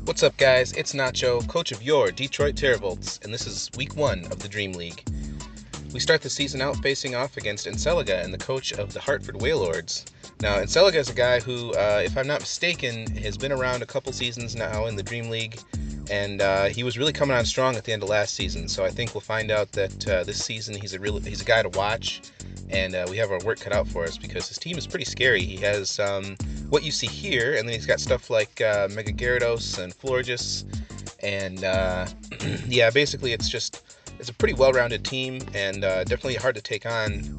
What's up, guys? It's Nacho, coach of your Detroit Teravolts, and this is week 1 of the Dream League. We start the season out facing off against Enceliga and the coach of the Hartford Wailords. Now, Enceliga is a guy who, if I'm not mistaken, has been around a couple seasons now in the Dream League, and he was really coming on strong at the end of last season. So I think we'll find out that this season he's a guy to watch, and we have our work cut out for us because his team is pretty scary. He has what you see here, and then he's got stuff like Mega Gyarados and Florges, and yeah, basically it's a pretty well-rounded team, and definitely hard to take on.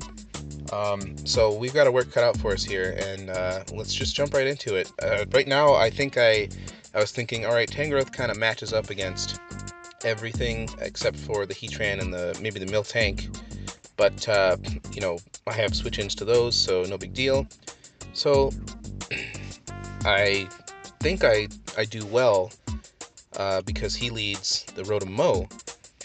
So we've got a work cut out for us here, and let's just jump right into it. Right now, I was thinking, all right, Tangrowth kind of matches up against everything except for the Heatran and maybe the Miltank, but I have switch-ins to those, so no big deal. So I think I do well because he leads the Rotom Mow.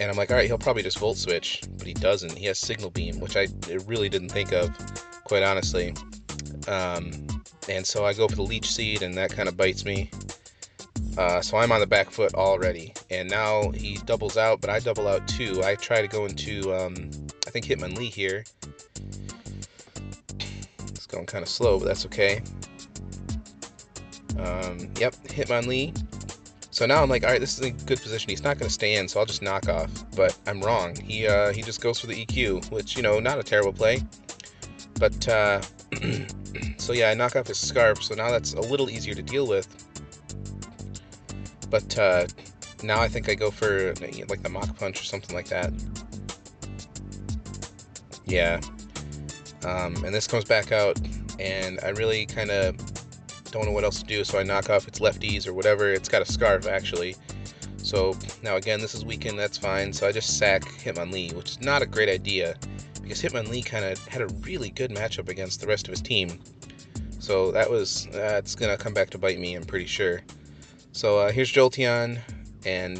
And I'm like, all right, he'll probably just Volt Switch, but he doesn't. He has Signal Beam, which I really didn't think of, quite honestly. And so I go for the Leech Seed, and that kind of bites me. So I'm on the back foot already. And now he doubles out, but I double out too. I try to go into, I think, Hitmonlee here. It's going kind of slow, but that's okay. Yep, Hitmonlee. So now I'm like, all right, this is a good position. He's not going to stay in, so I'll just knock off. But I'm wrong. He just goes for the EQ, which, not a terrible play. But, so yeah, I knock off his Scarf, so now that's a little easier to deal with. But now I think I go for, like, the Mach Punch or something like that. Yeah. And this comes back out, and I really kind of don't know what else to do, so I knock off its lefties or whatever. It's got a Scarf, actually. So now again, this is weakened, that's fine. So I just sack Hitmonlee, which is not a great idea because Hitmonlee kind of had a really good matchup against the rest of his team. So that's gonna come back to bite me, I'm pretty sure. So here's Jolteon, and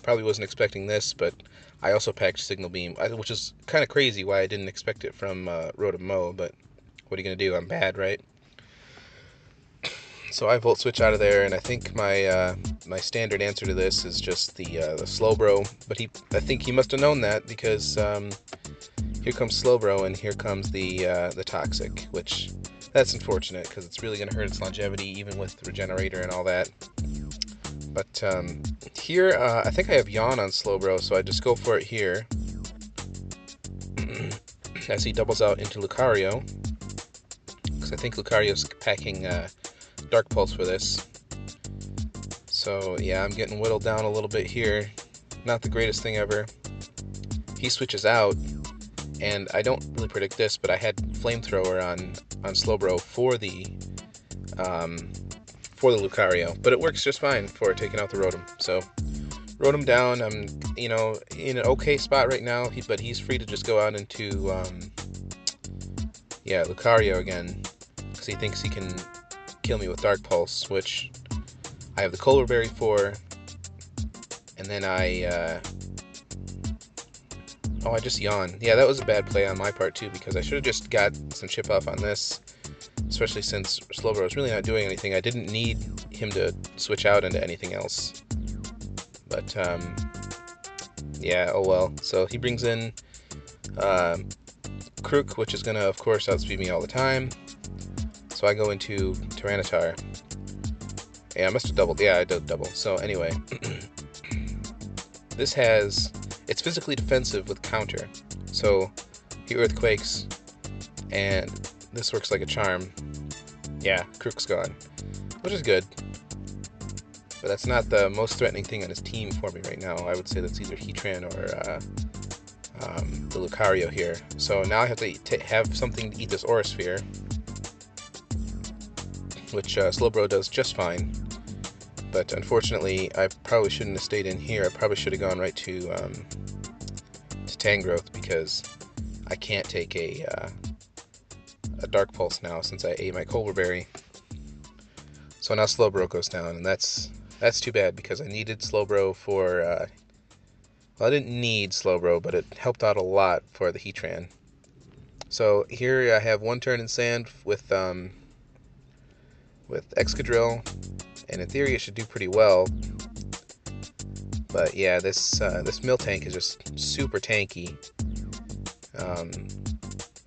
probably wasn't expecting this, but I also packed Signal Beam, which is kind of crazy why I didn't expect it from Rotom Mow, but what are you gonna do? I'm bad, right? So I Volt Switch out of there, and I think my standard answer to this is just the Slowbro. But I think he must have known that because here comes Slowbro, and here comes the Toxic, which that's unfortunate because it's really going to hurt its longevity, even with the Regenerator and all that. But here, I think I have Yawn on Slowbro, so I just go for it here as he doubles out into Lucario, because I think Lucario's packing Dark Pulse for this. So yeah, I'm getting whittled down a little bit here. Not the greatest thing ever. He switches out, and I don't really predict this, but I had Flamethrower on Slowbro for the Lucario, but it works just fine for taking out the Rotom. So Rotom down. I'm in an okay spot right now, but he's free to just go out into Lucario again because he thinks he can kill me with Dark Pulse, which I have the Color Berry for, and then I just Yawn. Yeah, that was a bad play on my part too, because I should have just got some chip off on this, especially since Slowbro was really not doing anything. I didn't need him to switch out into anything else, but yeah, oh well. So he brings in Crook, which is gonna, of course, outspeed me all the time. So I go into Tyranitar. Yeah, I must have doubled. Yeah, I did double. So anyway, it's physically defensive with counter. So he Earthquakes, and this works like a charm. Yeah, Crook's gone, which is good. But that's not the most threatening thing on his team for me right now. I would say that's either Heatran or the Lucario here. So now I have to have something to eat this Aura Sphere, which Slowbro does just fine. But unfortunately, I probably shouldn't have stayed in here. I probably should have gone right to Tangrowth, because I can't take a Dark Pulse now since I ate my Colbur Berry. So now Slowbro goes down, and that's too bad because I needed Slowbro for... well, I didn't need Slowbro, but it helped out a lot for the Heatran. So here I have one turn in sand with with Excadrill, and in theory it should do pretty well. But yeah, this Miltank is just super tanky.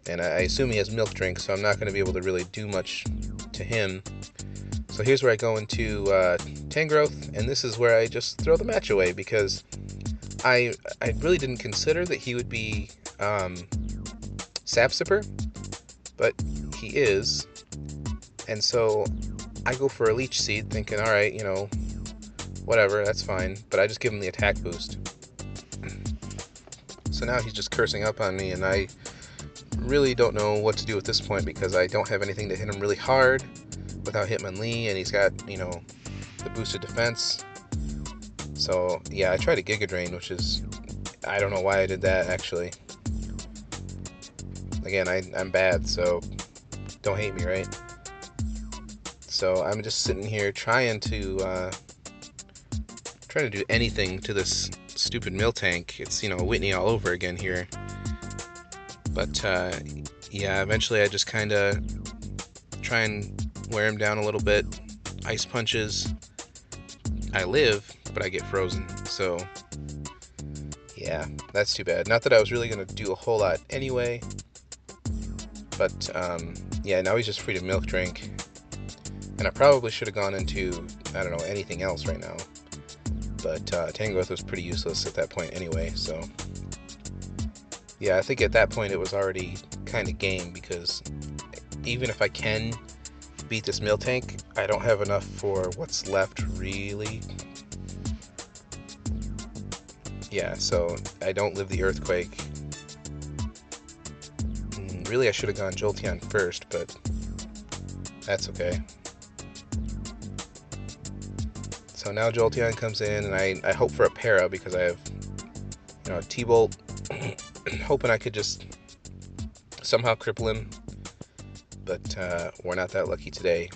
And I assume he has Milk Drink, so I'm not going to be able to really do much to him. So here's where I go into Tangrowth, and this is where I just throw the match away, because I really didn't consider that he would be Sap Sipper, but he is. And so I go for a Leech Seed, thinking, alright, you know, whatever, that's fine. But I just give him the attack boost. So now he's just cursing up on me, and I really don't know what to do at this point, because I don't have anything to hit him really hard without Hitmonlee, and he's got, you know, the boosted defense. So yeah, I tried a Giga Drain, which is, I don't know why I did that, actually. Again, I'm bad, so don't hate me, right? So I'm just sitting here trying to do anything to this stupid Miltank. It's, you know, Whitney all over again here. But yeah, eventually I just kind of try and wear him down a little bit. Ice punches. I live, but I get frozen. So yeah, that's too bad. Not that I was really going to do a whole lot anyway. But yeah, now he's just free to Milk Drink. And I probably should have gone into, I don't know, anything else right now. But Tangrowth was pretty useless at that point anyway, so yeah, I think at that point it was already kind of game, because even if I can beat this Miltank, I don't have enough for what's left, really. Yeah, so I don't live the Earthquake. Really, I should have gone Jolteon first, but that's okay. So now Jolteon comes in, and I hope for a Para, because I have, you know, a T-Bolt, hoping I could just somehow cripple him, but we're not that lucky today.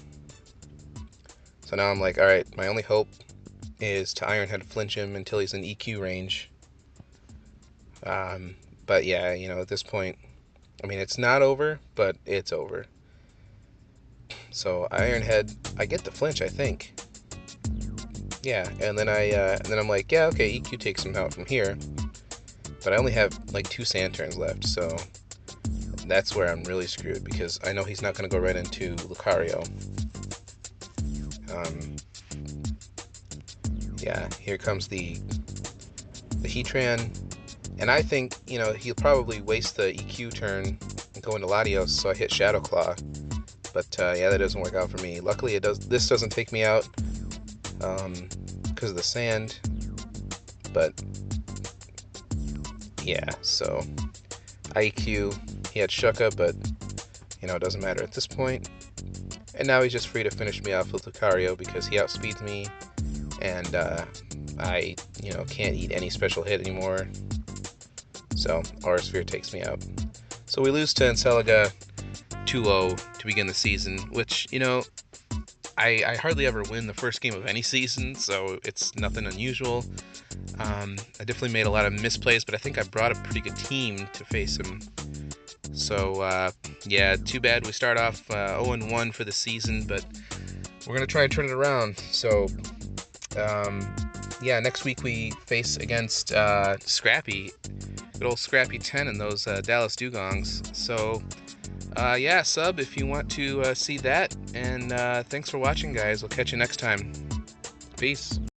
So now I'm like, alright, my only hope is to Iron Head flinch him until he's in EQ range. But yeah, you know, at this point, I mean, it's not over, but it's over. So Iron Head, I get the flinch, I think. Yeah, and then I'm like, yeah, okay, EQ takes him out from here. But I only have like 2 sand turns left, so that's where I'm really screwed, because I know he's not going to go right into Lucario. Yeah, here comes the Heatran, and I think, you know, he'll probably waste the EQ turn and go into Latios, so I hit Shadow Claw. But yeah, that doesn't work out for me. Luckily, this doesn't take me out because of the sand. But yeah, so IQ, he had Shuka, but you know, it doesn't matter at this point. And now he's just free to finish me off with Lucario, because he outspeeds me, and I, you know, can't eat any special hit anymore. So Aura Sphere takes me out. So we lose to Enceliga 2-0 to begin the season, which, you know, I hardly ever win the first game of any season, so it's nothing unusual. I definitely made a lot of misplays, but I think I brought a pretty good team to face him. So yeah, too bad we start off 0-1 for the season, but we're going to try and turn it around. So yeah, next week we face against Scrappy, good old Scrappy 10 and those Dallas Dugongs. So yeah, sub if you want to see that, and thanks for watching, guys. We'll catch you next time. Peace.